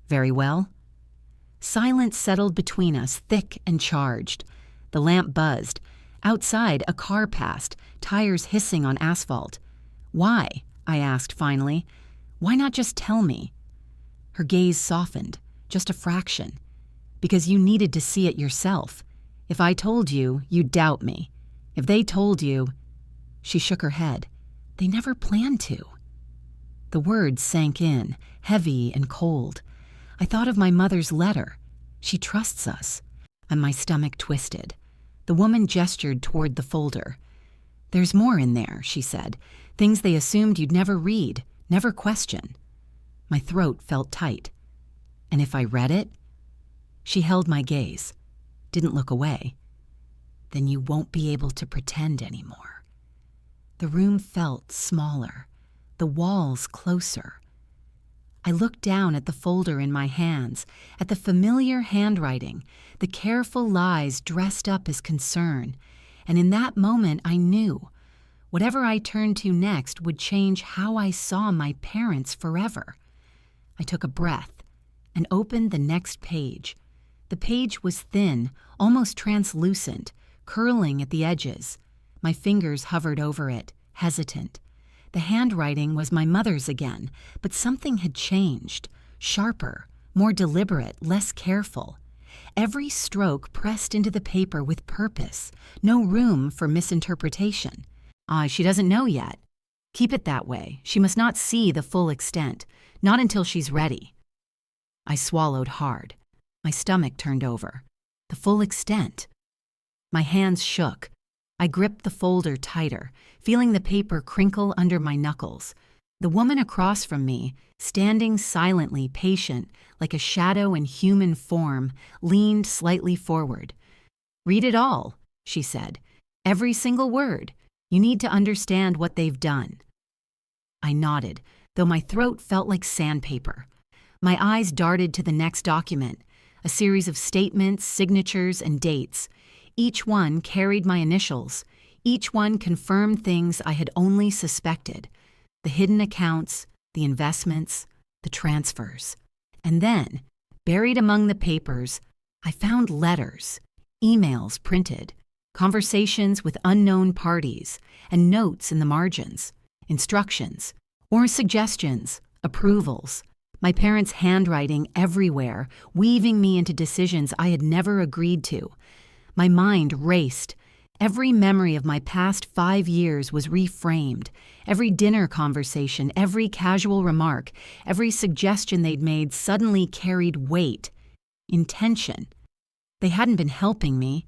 "Very well." Silence settled between us, thick and charged. The lamp buzzed. Outside, a car passed, tires hissing on asphalt. "Why?" I asked finally. "Why not just tell me?" Her gaze softened, just a fraction. "Because you needed to see it yourself. If I told you, you'd doubt me. If they told you—" She shook her head. "They never planned to." The words sank in, heavy and cold. I thought of my mother's letter. She trusts us. And my stomach twisted. The woman gestured toward the folder. "There's more in there," she said. "Things they assumed you'd never read, never question." My throat felt tight. And if I read it? She held my gaze, didn't look away. Then you won't be able to pretend anymore. The room felt smaller, the walls closer. I looked down at the folder in my hands, at the familiar handwriting, the careful lies dressed up as concern, and in that moment I knew whatever I turned to next would change how I saw my parents forever. I took a breath and opened the next page. The page was thin, almost translucent, curling at the edges. My fingers hovered over it, hesitant. The handwriting was my mother's again, but something had changed, sharper, more deliberate, less careful. Every stroke pressed into the paper with purpose, no room for misinterpretation. She doesn't know yet. Keep it that way. She must not see the full extent, not until she's ready. I swallowed hard. My stomach turned over. The full extent. My hands shook. I gripped the folder tighter, feeling the paper crinkle under my knuckles. The woman across from me, standing silently patient, like a shadow in human form, leaned slightly forward. "Read it all," she said. "Every single word. You need to understand what they've done." I nodded, though my throat felt like sandpaper. My eyes darted to the next document, a series of statements, signatures, and dates. Each one carried my initials. Each one confirmed things I had only suspected: the hidden accounts, the investments, the transfers. And then, buried among the papers, I found letters, emails printed, conversations with unknown parties, and notes in the margins, instructions, or suggestions, approvals. My parents' handwriting everywhere, weaving me into decisions I had never agreed to. My mind raced. Every memory of my past 5 years was reframed. Every dinner conversation, every casual remark, every suggestion they'd made suddenly carried weight, intention. They hadn't been helping me.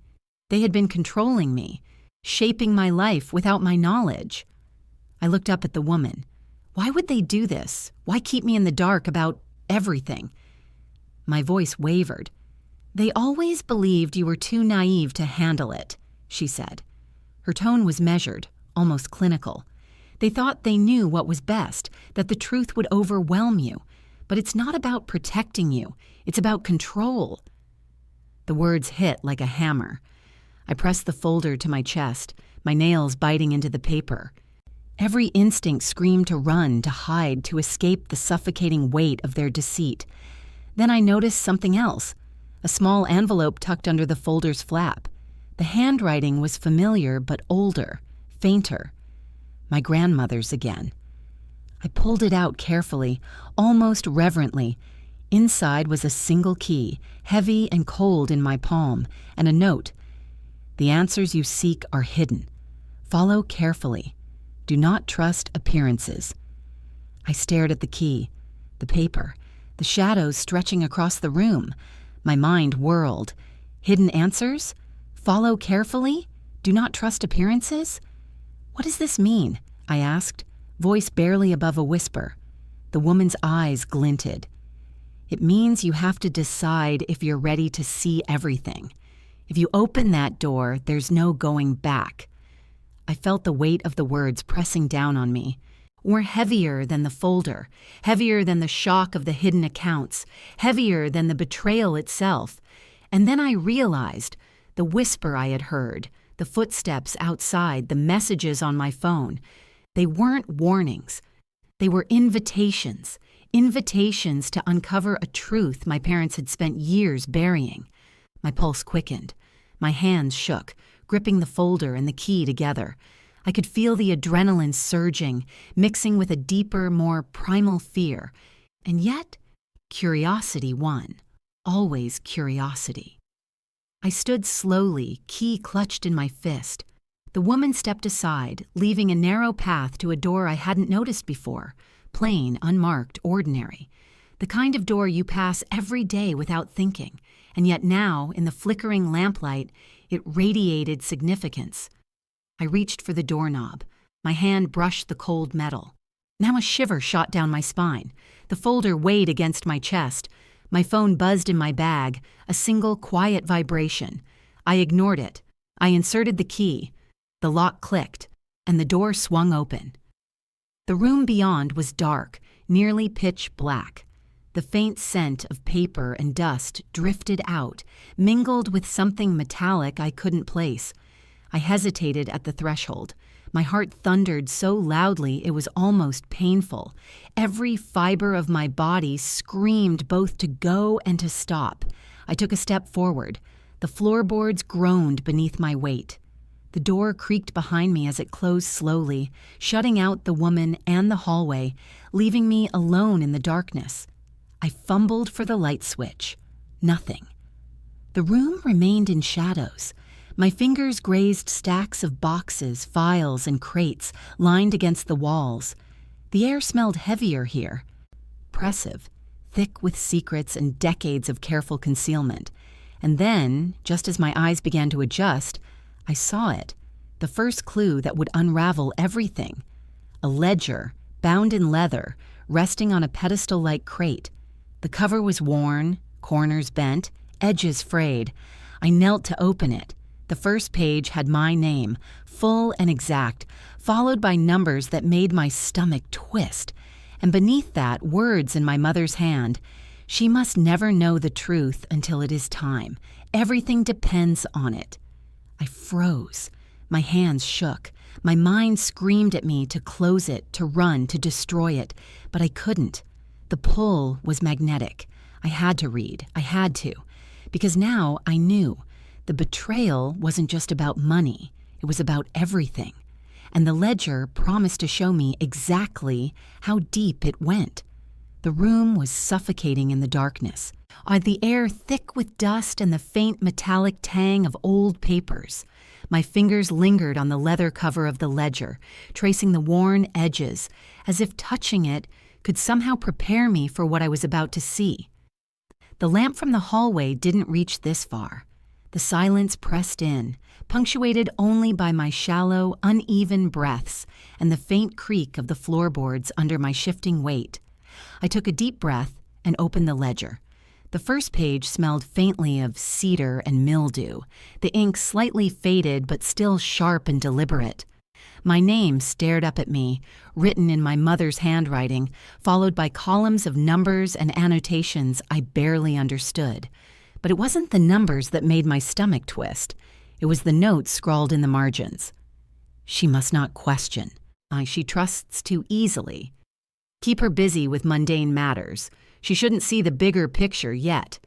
They had been controlling me, shaping my life without my knowledge. I looked up at the woman. Why would they do this? Why keep me in the dark about everything? My voice wavered. "They always believed you were too naive to handle it," she said. Her tone was measured, almost clinical. "They thought they knew what was best, that the truth would overwhelm you. But it's not about protecting you. It's about control." The words hit like a hammer. I pressed the folder to my chest, my nails biting into the paper. Every instinct screamed to run, to hide, to escape the suffocating weight of their deceit. Then I noticed something else, a small envelope tucked under the folder's flap. The handwriting was familiar but older, fainter. My grandmother's again. I pulled it out carefully, almost reverently. Inside was a single key, heavy and cold in my palm, and a note. "The answers you seek are hidden. Follow carefully. Do not trust appearances." I stared at the key, the paper, the shadows stretching across the room. My mind whirled. Hidden answers? Follow carefully? Do not trust appearances? What does this mean? I asked, voice barely above a whisper. The woman's eyes glinted. "It means you have to decide if you're ready to see everything. If you open that door, there's no going back." I felt the weight of the words pressing down on me, were heavier than the folder, heavier than the shock of the hidden accounts, heavier than the betrayal itself. And then I realized the whisper I had heard, the footsteps outside, the messages on my phone. They weren't warnings. They were invitations, invitations to uncover a truth my parents had spent years burying. My pulse quickened. My hands shook, gripping the folder and the key together. I could feel the adrenaline surging, mixing with a deeper, more primal fear. And yet, curiosity won. Always curiosity. I stood slowly, key clutched in my fist. The woman stepped aside, leaving a narrow path to a door I hadn't noticed before. Plain, unmarked, ordinary. The kind of door you pass every day without thinking. And yet now, in the flickering lamplight, it radiated significance. I reached for the doorknob. My hand brushed the cold metal. Now a shiver shot down my spine. The folder weighed against my chest. My phone buzzed in my bag, a single quiet vibration. I ignored it. I inserted the key. The lock clicked, and the door swung open. The room beyond was dark, nearly pitch black. The faint scent of paper and dust drifted out, mingled with something metallic I couldn't place. I hesitated at the threshold. My heart thundered so loudly it was almost painful. Every fiber of my body screamed both to go and to stop. I took a step forward. The floorboards groaned beneath my weight. The door creaked behind me as it closed slowly, shutting out the woman and the hallway, leaving me alone in the darkness. I fumbled for the light switch. Nothing. The room remained in shadows. My fingers grazed stacks of boxes, files, and crates lined against the walls. The air smelled heavier here. Oppressive, thick with secrets and decades of careful concealment. And then, just as my eyes began to adjust, I saw it, the first clue that would unravel everything. A ledger, bound in leather, resting on a pedestal-like crate. The cover was worn, corners bent, edges frayed. I knelt to open it. The first page had my name, full and exact, followed by numbers that made my stomach twist. And beneath that, words in my mother's hand. She must never know the truth until it is time. Everything depends on it. I froze. My hands shook. My mind screamed at me to close it, to run, to destroy it. But I couldn't. The pull was magnetic. I had to read. I had to. Because now I knew. The betrayal wasn't just about money. It was about everything. And the ledger promised to show me exactly how deep it went. The room was suffocating in the darkness. The air thick with dust and the faint metallic tang of old papers. My fingers lingered on the leather cover of the ledger, tracing the worn edges, as if touching it could somehow prepare me for what I was about to see. The lamp from the hallway didn't reach this far. The silence pressed in, punctuated only by my shallow, uneven breaths and the faint creak of the floorboards under my shifting weight. I took a deep breath and opened the ledger. The first page smelled faintly of cedar and mildew, the ink slightly faded but still sharp and deliberate. My name stared up at me, written in my mother's handwriting, followed by columns of numbers and annotations I barely understood. But it wasn't the numbers that made my stomach twist. It was the notes scrawled in the margins. She must not question. She trusts too easily. Keep her busy with mundane matters. She shouldn't see the bigger picture yet.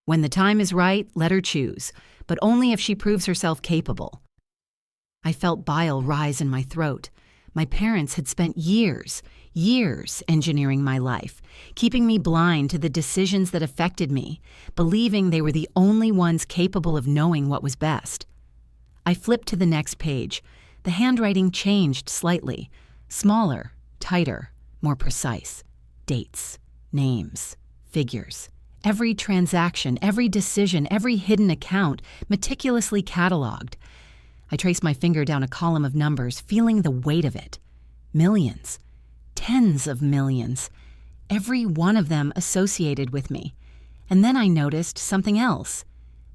When the time is right, let her choose, but only if she proves herself capable. I felt bile rise in my throat. My parents had spent years engineering my life, keeping me blind to the decisions that affected me, believing they were the only ones capable of knowing what was best. I flipped to the next page. The handwriting changed slightly. Smaller, tighter, more precise. Dates, names, figures. Every transaction, every decision, every hidden account, meticulously cataloged. I traced my finger down a column of numbers, feeling the weight of it. Millions. Tens of millions. Every one of them associated with me. And then I noticed something else.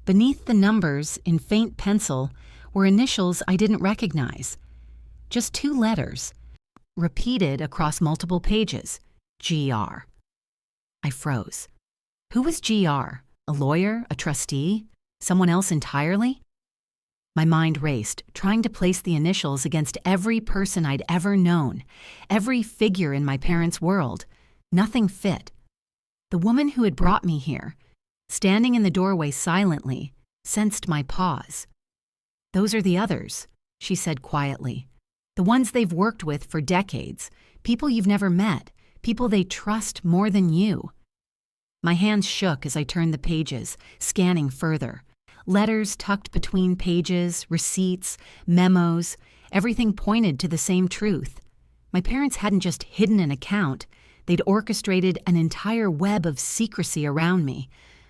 Beneath the numbers, in faint pencil, were initials I didn't recognize. Just 2 letters, repeated across multiple pages. GR. I froze. Who was GR? A lawyer? A trustee? Someone else entirely? My mind raced, trying to place the initials against every person I'd ever known, every figure in my parents' world. Nothing fit. The woman who had brought me here, standing in the doorway silently, sensed my pause. "Those are the others," she said quietly. "The ones they've worked with for decades, people you've never met, people they trust more than you." My hands shook as I turned the pages, scanning further. Letters tucked between pages, receipts, memos, everything pointed to the same truth. My parents hadn't just hidden an account, they'd orchestrated an entire web of secrecy around me.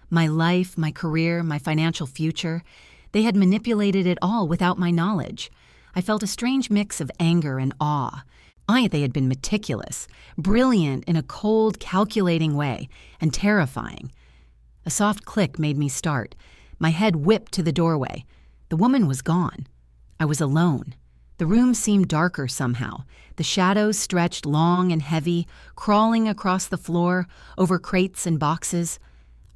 My life, my career, my financial future, they had manipulated it all without my knowledge. I felt a strange mix of anger and awe. They had been meticulous, brilliant in a cold, calculating way, and terrifying. A soft click made me start. My head whipped to the doorway. The woman was gone. I was alone. The room seemed darker somehow. The shadows stretched long and heavy, crawling across the floor, over crates and boxes.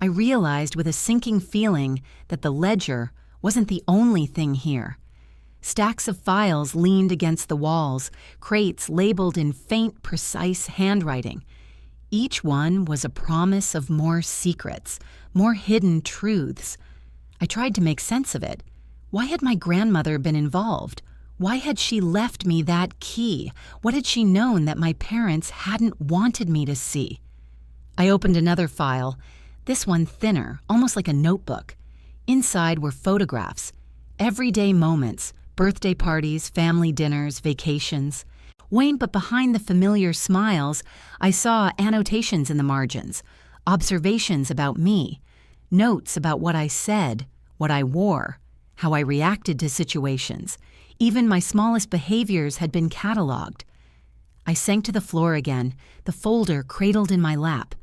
I realized with a sinking feeling that the ledger wasn't the only thing here. Stacks of files leaned against the walls, crates labeled in faint, precise handwriting. Each one was a promise of more secrets, more hidden truths. I tried to make sense of it. Why had my grandmother been involved? Why had she left me that key? What had she known that my parents hadn't wanted me to see? I opened another file, this one thinner, almost like a notebook. Inside were photographs, everyday moments, birthday parties, family dinners, vacations. But behind the familiar smiles, I saw annotations in the margins, observations about me, notes about what I said, what I wore, how I reacted to situations. Even my smallest behaviors had been cataloged. I sank to the floor again, the folder cradled in my lap.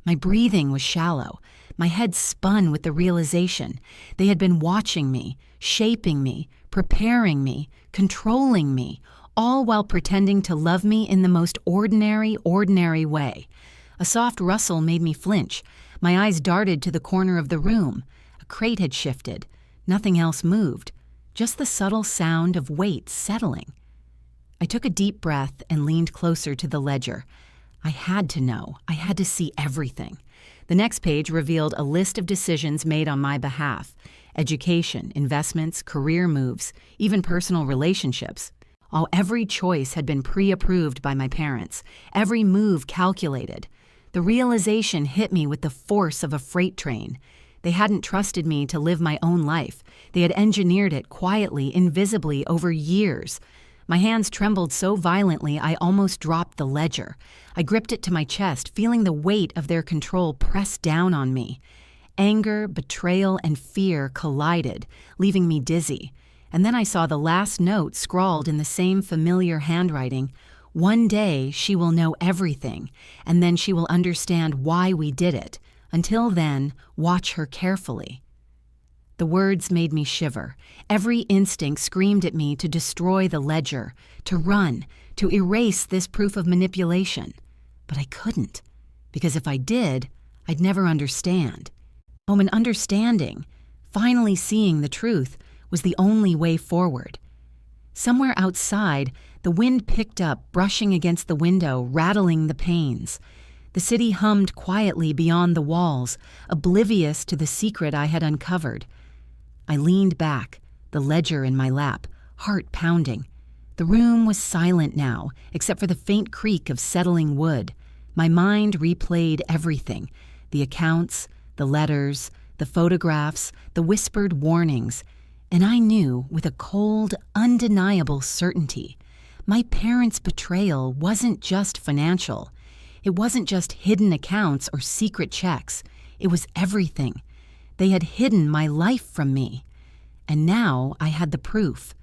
My breathing was shallow. My head spun with the realization they had been watching me, shaping me, preparing me, controlling me, all while pretending to love me in the most ordinary way. A soft rustle made me flinch. My eyes darted to the corner of the room. A crate had shifted. Nothing else moved, just the subtle sound of weight settling. I took a deep breath and leaned closer to the ledger. I had to know. I had to see everything. The next page revealed a list of decisions made on my behalf: education, investments, career moves, even personal relationships. Every choice had been pre-approved by my parents, every move calculated. The realization hit me with the force of a freight train. They hadn't trusted me to live my own life. They had engineered it quietly, invisibly, over years. My hands trembled so violently I almost dropped the ledger. I gripped it to my chest, feeling the weight of their control press down on me. Anger, betrayal, and fear collided, leaving me dizzy. And then I saw the last note scrawled in the same familiar handwriting. One day she will know everything, and then she will understand why we did it. Until then, watch her carefully. The words made me shiver. Every instinct screamed at me to destroy the ledger, to run, to erase this proof of manipulation. But I couldn't, because if I did, I'd never understand. And understanding, finally seeing the truth, was the only way forward. Somewhere outside, the wind picked up, brushing against the window, rattling the panes. The city hummed quietly beyond the walls, oblivious to the secret I had uncovered. I leaned back, the ledger in my lap, heart pounding. The room was silent now, except for the faint creak of settling wood. My mind replayed everything: the accounts, the letters, the photographs, the whispered warnings. And I knew with a cold, undeniable certainty, my parents' betrayal wasn't just financial. It wasn't just hidden accounts or secret checks. It was everything. They had hidden my life from me. And now I had the proof.